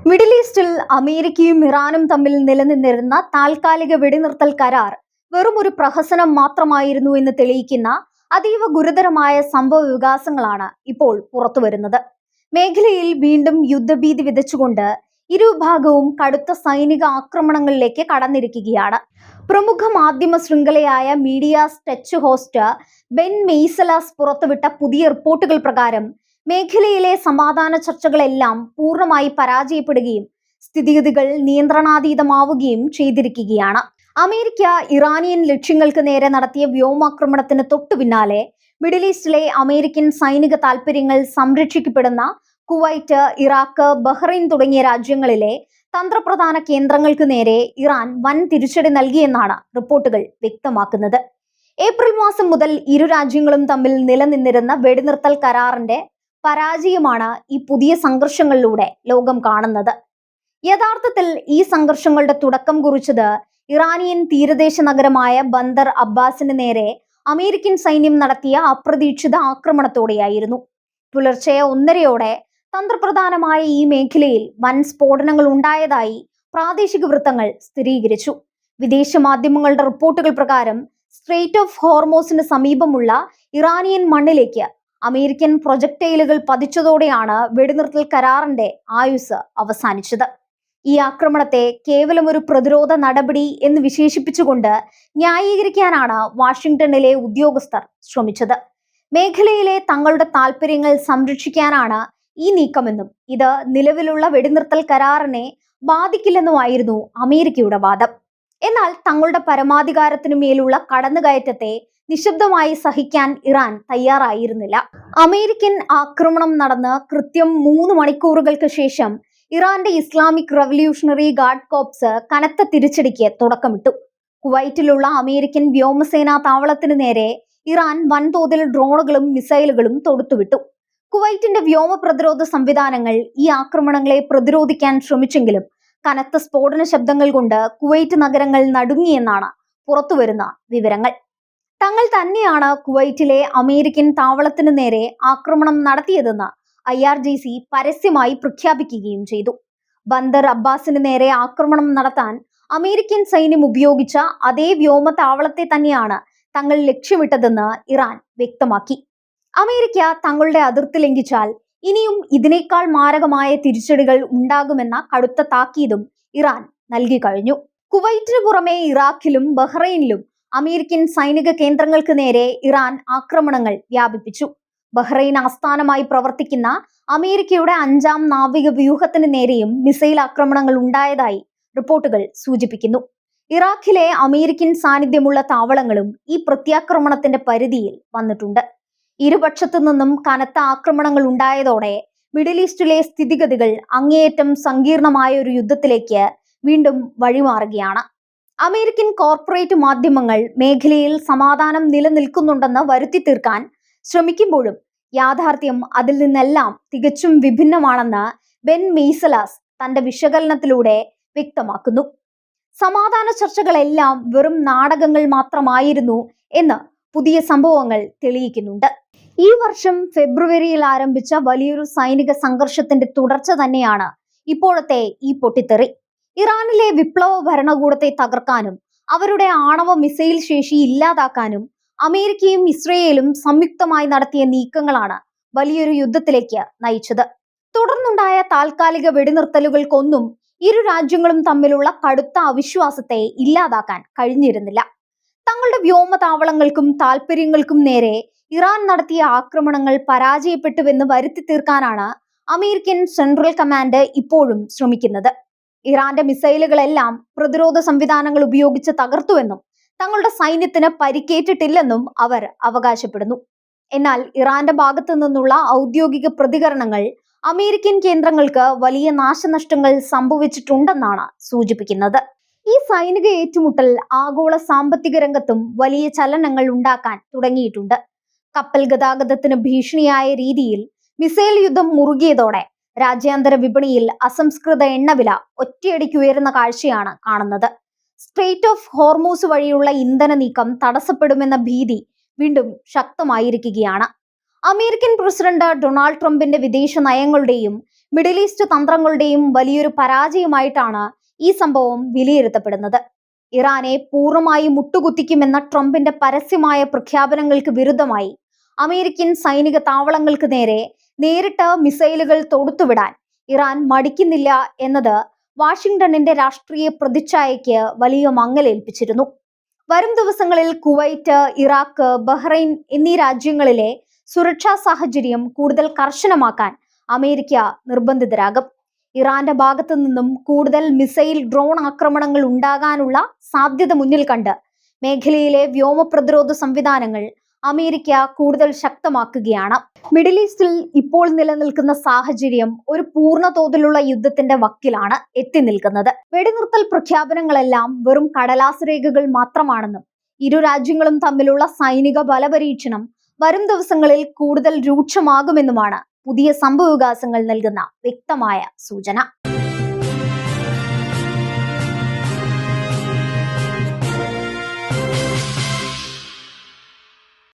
Middle ഈസ്റ്റിൽ അമേരിക്കയും ഇറാനും തമ്മിൽ നിലനിന്നിരുന്ന താൽക്കാലിക വെടിനിർത്തൽ കരാർ വെറും ഒരു പ്രഹസനം മാത്രമായിരുന്നു എന്ന് തെളിയിക്കുന്ന അതീവ ഗുരുതരമായ സംഭവ വികാസങ്ങളാണ് ഇപ്പോൾ പുറത്തുവരുന്നത്. മേഖലയിൽ വീണ്ടും യുദ്ധഭീതി വിതച്ചുകൊണ്ട് ഇരുവിഭാഗവും കടുത്ത സൈനിക ആക്രമണങ്ങളിലേക്ക് കടന്നിരിക്കുകയാണ്. പ്രമുഖ മാധ്യമ ശൃംഖലയായ മീഡിയാസ് ടച്ച് ഹോസ്റ്റ് ബെൻ മെയ്സലാസ് പുറത്തുവിട്ട പുതിയ റിപ്പോർട്ടുകൾ പ്രകാരം മേഖലയിലെ സമാധാന ചർച്ചകളെല്ലാം പൂർണ്ണമായി പരാജയപ്പെടുകയും സ്ഥിതിഗതികൾ നിയന്ത്രണാതീതമാവുകയും ചെയ്തിരിക്കുകയാണ്. അമേരിക്ക ഇറാനിയൻ ലക്ഷ്യങ്ങൾക്ക് നേരെ നടത്തിയ വ്യോമാക്രമണത്തിന് തൊട്ടു പിന്നാലെ മിഡിൽ ഈസ്റ്റിലെ അമേരിക്കൻ സൈനിക താൽപര്യങ്ങൾ സംരക്ഷിക്കപ്പെടുന്ന കുവൈറ്റ്, ഇറാഖ്, ബഹ്റൈൻ തുടങ്ങിയ രാജ്യങ്ങളിലെ തന്ത്രപ്രധാന കേന്ദ്രങ്ങൾക്ക് നേരെ ഇറാൻ വൻ തിരിച്ചടി നൽകിയെന്നാണ് റിപ്പോർട്ടുകൾ വ്യക്തമാക്കുന്നത്. ഏപ്രിൽ മാസം മുതൽ ഇരു രാജ്യങ്ങളും തമ്മിൽ നിലനിന്നിരുന്ന വെടിനിർത്തൽ കരാറിന്റെ പരാജയമാണ് ഈ പുതിയ സംഘർഷങ്ങളിലൂടെ ലോകം കാണുന്നത്. യഥാർത്ഥത്തിൽ ഈ സംഘർഷങ്ങളുടെ തുടക്കം കുറിച്ചത് ഇറാനിയൻ തീരദേശ നഗരമായ ബന്ദർ അബ്ബാസിന് നേരെ അമേരിക്കൻ സൈന്യം നടത്തിയ അപ്രതീക്ഷിത ആക്രമണത്തോടെയായിരുന്നു. പുലർച്ചെ 1:30 തന്ത്രപ്രധാനമായ ഈ മേഖലയിൽ വൻ സ്ഫോടനങ്ങൾ ഉണ്ടായതായി പ്രാദേശിക വൃത്തങ്ങൾ സ്ഥിരീകരിച്ചു. വിദേശ മാധ്യമങ്ങളുടെ റിപ്പോർട്ടുകൾ പ്രകാരം സ്ട്രെയ്റ്റ് ഓഫ് ഹോർമോസിന് സമീപമുള്ള ഇറാനിയൻ മണ്ണിലേക്ക് അമേരിക്കൻ പ്രൊജക്ടൈലുകൾ പതിച്ചതോടെയാണ് വെടിനിർത്തൽ കരാറിന്റെ ആയുസ് അവസാനിച്ചത്. ഈ ആക്രമണത്തെ കേവലം ഒരു പ്രതിരോധ നടപടി എന്ന് വിശേഷിപ്പിച്ചുകൊണ്ട് ന്യായീകരിക്കാനാണ് വാഷിംഗ്ടണിലെ ഉദ്യോഗസ്ഥർ ശ്രമിച്ചത്. മേഖലയിലെ തങ്ങളുടെ താൽപര്യങ്ങൾ സംരക്ഷിക്കാനാണ് ഈ നീക്കമെന്നും ഇത് നിലവിലുള്ള വെടിനിർത്തൽ കരാറിനെ ബാധിക്കില്ലെന്നുമായിരുന്നു അമേരിക്കയുടെ വാദം. എന്നാൽ തങ്ങളുടെ പരമാധികാരത്തിനു മേലുള്ള കടന്നുകയറ്റത്തെ നിശബ്ദമായി സഹിക്കാൻ ഇറാൻ തയ്യാറായിരുന്നില്ല. അമേരിക്കൻ ആക്രമണം നടന്ന് കൃത്യം 3 മണിക്കൂറുകൾക്ക് ശേഷം ഇറാന്റെ ഇസ്ലാമിക് റവല്യൂഷണറി ഗാർഡ് കോർപ്സ് കനത്ത തിരിച്ചടിക്ക് തുടക്കമിട്ടു. കുവൈറ്റിലുള്ള അമേരിക്കൻ വ്യോമസേനാ താവളത്തിന് നേരെ ഇറാൻ വൻതോതിൽ ഡ്രോണുകളും മിസൈലുകളും തൊടുത്തുവിട്ടു. കുവൈറ്റിന്റെ വ്യോമ പ്രതിരോധ സംവിധാനങ്ങൾ ഈ ആക്രമണങ്ങളെ പ്രതിരോധിക്കാൻ ശ്രമിച്ചെങ്കിലും കനത്ത സ്ഫോടന ശബ്ദങ്ങൾ കൊണ്ട് കുവൈറ്റ് നഗരങ്ങൾ നടുങ്ങിയെന്നാണ് പുറത്തുവരുന്ന വിവരങ്ങൾ. തങ്ങൾ തന്നെയാണ് കുവൈറ്റിലെ അമേരിക്കൻ താവളത്തിന് നേരെ ആക്രമണം നടത്തിയതെന്ന് IRGC പരസ്യമായി പ്രഖ്യാപിക്കുകയും ചെയ്തു. ബന്ദർ അബ്ബാസിന് നേരെ ആക്രമണം നടത്താൻ അമേരിക്കൻ സൈന്യം ഉപയോഗിച്ച അതേ വ്യോമ താവളത്തെ തന്നെയാണ് തങ്ങൾ ലക്ഷ്യമിട്ടതെന്ന് ഇറാൻ വ്യക്തമാക്കി. അമേരിക്ക തങ്ങളുടെ അതിർത്തി ലംഘിച്ചാൽ ഇനിയും ഇതിനേക്കാൾ മാരകമായ തിരിച്ചടികൾ ഉണ്ടാകുമെന്ന കടുത്ത താക്കീതും ഇറാൻ നൽകി കഴിഞ്ഞു. കുവൈറ്റിന് പുറമെ ഇറാഖിലും ബഹ്റൈനിലും അമേരിക്കൻ സൈനിക കേന്ദ്രങ്ങൾക്ക് നേരെ ഇറാൻ ആക്രമണങ്ങൾ വ്യാപിപ്പിച്ചു. ബഹ്റൈൻ ആസ്ഥാനമായി പ്രവർത്തിക്കുന്ന അമേരിക്കയുടെ 5ാം നാവിക വ്യൂഹത്തിന് നേരെയും മിസൈൽ ആക്രമണങ്ങൾ ഉണ്ടായതായി റിപ്പോർട്ടുകൾ സൂചിപ്പിക്കുന്നു. ഇറാഖിലെ അമേരിക്കൻ സാന്നിധ്യമുള്ള താവളങ്ങളും ഈ പ്രത്യാക്രമണത്തിന്റെ പരിധിയിൽ വന്നിട്ടുണ്ട്. ഇരുപക്ഷത്തു നിന്നും കനത്ത ആക്രമണങ്ങൾ ഉണ്ടായതോടെ മിഡിൽ ഈസ്റ്റിലെ സ്ഥിതിഗതികൾ അങ്ങേയറ്റം സങ്കീർണമായ ഒരു യുദ്ധത്തിലേക്ക് വീണ്ടും വഴിമാറുകയാണ്. അമേരിക്കൻ കോർപ്പറേറ്റ് മാധ്യമങ്ങൾ മേഖലയിൽ സമാധാനം നിലനിൽക്കുന്നുണ്ടെന്ന് വരുത്തി തീർക്കാൻ ശ്രമിക്കുമ്പോഴും യാഥാർത്ഥ്യം അതിൽ നിന്നെല്ലാം തികച്ചും വിഭിന്നമാണെന്ന് ബെൻ മെയ്സലാസ് തന്റെ വിശകലനത്തിലൂടെ വ്യക്തമാക്കുന്നു. സമാധാന ചർച്ചകളെല്ലാം വെറും നാടകങ്ങൾ മാത്രമായിരുന്നു എന്ന് പുതിയ സംഭവങ്ങൾ തെളിയിക്കുന്നുണ്ട്. ഈ വർഷം ഫെബ്രുവരിയിൽ ആരംഭിച്ച വലിയൊരു സൈനിക സംഘർഷത്തിന്റെ തുടർച്ച തന്നെയാണ് ഇപ്പോഴത്തെ ഈ പൊട്ടിത്തെറി. ഇറാനിലെ വിപ്ലവ ഭരണകൂടത്തെ തകർക്കാനും അവരുടെ ആണവ മിസൈൽ ശേഷി ഇല്ലാതാക്കാനും അമേരിക്കയും ഇസ്രയേലും സംയുക്തമായി നടത്തിയ നീക്കങ്ങളാണ് വലിയൊരു യുദ്ധത്തിലേക്ക് നയിച്ചത്. തുടർന്നുണ്ടായ താൽക്കാലിക വെടിനിർത്തലുകൾക്കൊന്നും ഇരു രാജ്യങ്ങളും തമ്മിലുള്ള കടുത്ത അവിശ്വാസത്തെ ഇല്ലാതാക്കാൻ കഴിഞ്ഞിരുന്നില്ല. തങ്ങളുടെ വ്യോമതാവളങ്ങൾക്കും താൽപര്യങ്ങൾക്കും നേരെ ഇറാൻ നടത്തിയ ആക്രമണങ്ങൾ പരാജയപ്പെട്ടുവെന്ന് വരുത്തി തീർക്കാനാണ് അമേരിക്കൻ സെൻട്രൽ കമാൻഡ് ഇപ്പോഴും ശ്രമിക്കുന്നത്. ഇറാന്റെ മിസൈലുകളെല്ലാം പ്രതിരോധ സംവിധാനങ്ങൾ ഉപയോഗിച്ച് തകർത്തുവെന്നും തങ്ങളുടെ സൈന്യത്തിന് പരിക്കേറ്റിട്ടില്ലെന്നും അവർ അവകാശപ്പെടുന്നു. എന്നാൽ ഇറാന്റെ ഭാഗത്തു നിന്നുള്ള ഔദ്യോഗിക പ്രതികരണങ്ങൾ അമേരിക്കൻ കേന്ദ്രങ്ങൾക്ക് വലിയ നാശനഷ്ടങ്ങൾ സംഭവിച്ചിട്ടുണ്ടെന്നാണ് സൂചിപ്പിക്കുന്നത്. ഈ സൈനിക ഏറ്റുമുട്ടൽ ആഗോള സാമ്പത്തിക രംഗത്തും വലിയ ചലനങ്ങൾ ഉണ്ടാക്കാൻ തുടങ്ങിയിട്ടുണ്ട്. കപ്പൽ ഗതാഗതത്തിന് ഭീഷണിയായ രീതിയിൽ മിസൈൽ യുദ്ധം മുറുകിയതോടെ രാജ്യാന്തര വിപണിയിൽ അസംസ്കൃത എണ്ണവില ഒറ്റയടിക്ക് ഉയരുന്ന കാഴ്ചയാണ് കാണുന്നത്. സ്ട്രെയ്റ്റ് ഓഫ് ഹോർമൂസ് വഴിയുള്ള ഇന്ധന നീക്കം തടസ്സപ്പെടുമെന്ന ഭീതി വീണ്ടും ശക്തമായിരിക്കുകയാണ്. അമേരിക്കൻ പ്രസിഡന്റ് ഡൊണാൾഡ് ട്രംപിന്റെ വിദേശ നയങ്ങളുടെയും മിഡിൽ ഈസ്റ്റ് തന്ത്രങ്ങളുടെയും വലിയൊരു പരാജയമായിട്ടാണ് ഈ സംഭവം വിലയിരുത്തപ്പെടുന്നത്. ഇറാനെ പൂർണ്ണമായി മുട്ടുകുത്തിക്കുമെന്ന ട്രംപിന്റെ പരസ്യമായ പ്രഖ്യാപനങ്ങൾക്ക് വിരുദ്ധമായി അമേരിക്കൻ സൈനിക താവളങ്ങൾക്ക് നേരെ നേരിട്ട് മിസൈലുകൾ തൊടുത്തുവിടാൻ ഇറാൻ മടിക്കുന്നില്ല എന്നത് വാഷിംഗ്ടണിന്റെ രാഷ്ട്രീയ പ്രതിച്ഛായയ്ക്ക് വലിയ മങ്ങലേൽപ്പിച്ചിരുന്നു. വരും ദിവസങ്ങളിൽ കുവൈറ്റ്, ഇറാഖ്, ബഹ്റൈൻ എന്നീ രാജ്യങ്ങളിലെ സുരക്ഷാ സാഹചര്യം കൂടുതൽ കർശനമാക്കാൻ അമേരിക്ക നിർബന്ധിതരാകും. ഇറാന്റെ ഭാഗത്തു നിന്നും കൂടുതൽ മിസൈൽ, ഡ്രോൺ ആക്രമണങ്ങൾ ഉണ്ടാകാനുള്ള സാധ്യത മുന്നിൽ കണ്ട് മേഖലയിലെ വ്യോമ പ്രതിരോധ സംവിധാനങ്ങൾ അമേരിക്ക കൂടുതൽ ശക്തമാക്കുകയാണ്. മിഡിൽ ഈസ്റ്റിൽ ഇപ്പോൾ നിലനിൽക്കുന്ന സാഹചര്യം ഒരു പൂർണ്ണ തോതിലുള്ള യുദ്ധത്തിന്റെ വക്കിലാണ് എത്തി നിൽക്കുന്നത്. വെടിനിർത്തൽ പ്രഖ്യാപനങ്ങളെല്ലാം വെറും കടലാസ് രേഖകൾ മാത്രമാണെന്നും ഇരു രാജ്യങ്ങളും തമ്മിലുള്ള സൈനിക ബലപരീക്ഷണം വരും ദിവസങ്ങളിൽ കൂടുതൽ രൂക്ഷമാകുമെന്നുമാണ് പുതിയ സംഭവവികാസങ്ങൾ നൽകുന്ന വ്യക്തമായ സൂചന.